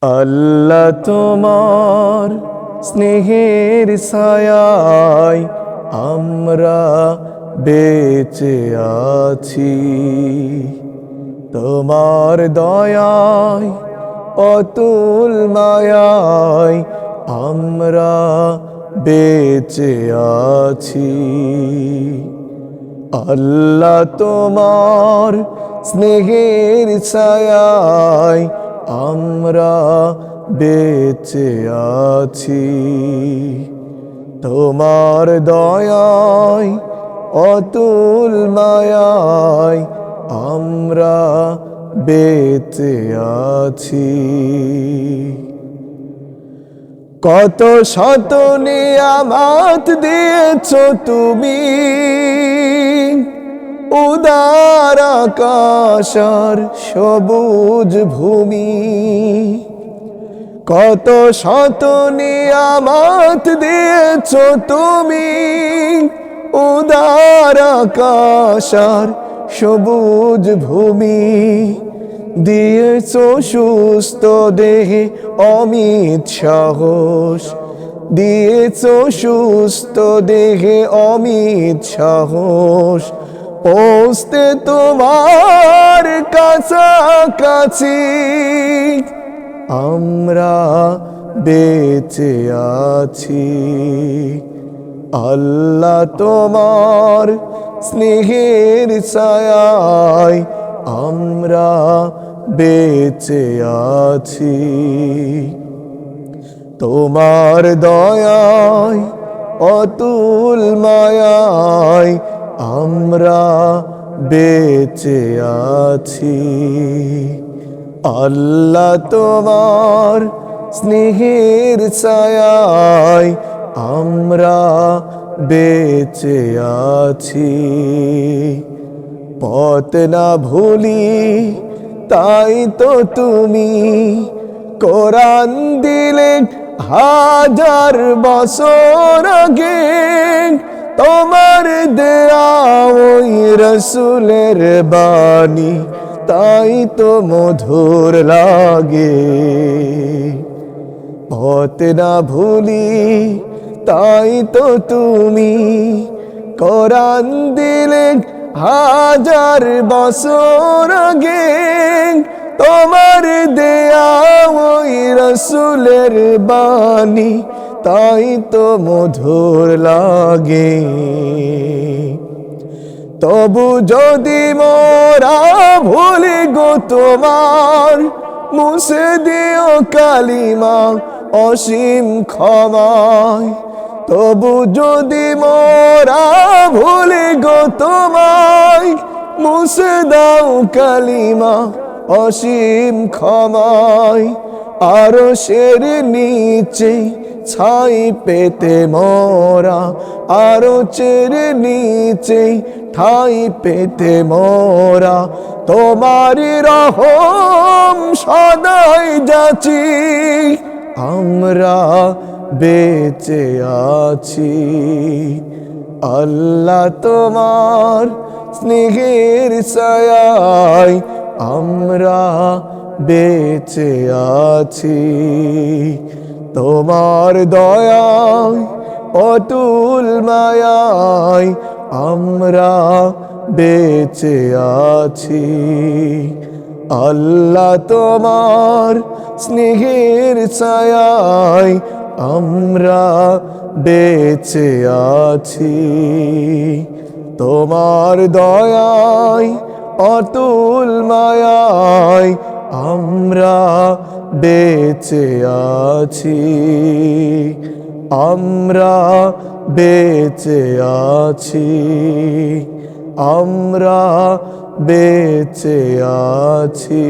আল্লাহ তোমার স্নেহের ছায়ায় আমরা বেঁচে আছি। তোমার দয়ায় অতুল মায়ায় আমরা বেঁচে আছি। আল্লাহ তোমার স্নেহের ছায়ায় আমরা বেঁচে আছি। তোমার দয়ায় অতুল মায়ায় আমরা বেঁচে আছি। কত শত নিয়ামত দিয়েছো তুমি, উদার আকাশ আর সবুজ ভূমি। কত শত নিয়ামত দিয়েছো তুমি, উদার আকাশ আর সবুজ ভূমি। দিয়েছো সুস্থ দেহে অমিত সাহস, দিয়েছো সুস্থ দেহে অমিত সাহস। পৌঁছতে তোমার কাছাকাছি আমরা বেঁচে আছি। আল্লাহ তোমার স্নেহের ছায়ায় আমরা বেঁচে আছি। তোমার দয়ায় অতুল মায়ায় আমরা বেঁচে আছি। আল্লাহ তোমার স্নেহের ছায়ায় আমরা বেঁচে আছি। পথ না ভুলি তাই তো তুমি কোরআন দিলে হাজার বছর আগে। তোমার দেয়া ওই রসুলের বাণী তাই তো মধুর লাগে। পথ না ভুলি তাই তো তুমি কোরআন দিলে হাজার বছর আগে। তোমার দেয়া ওই রসুলের বাণী তাই তো মধুর লাগে। তবু যদি মোরা ভুলি গো তোমার, মুছে দিও কালিমা অসীম ক্ষমায়। তবু যদি মোরা ভুলি গো তোমায়, মুছে দাও কালিমা অসীম ক্ষমায়। আরো শের নিচে ছাই পেতে মোরা, আরো চের নিচে ঠাই পেতে মোরা। তোমারি রহম সদাই যাচি আমরা বেঁচে আছি। আল্লাহ তোমার স্নেহের ছায়ায় আমরা বেঁচে আছি। তোমার দয়ায় অতুল মায়ায় আমরা বেঁচে আছি। আল্লাহ তোমার স্নেহের ছায়ায় আমরা বেঁচে আছি। তোমার দয়ায় অতুল মায়ায় আমরা বেঁচে আছি। আমরা বেঁচে আছি। আমরা বেঁচে আছি।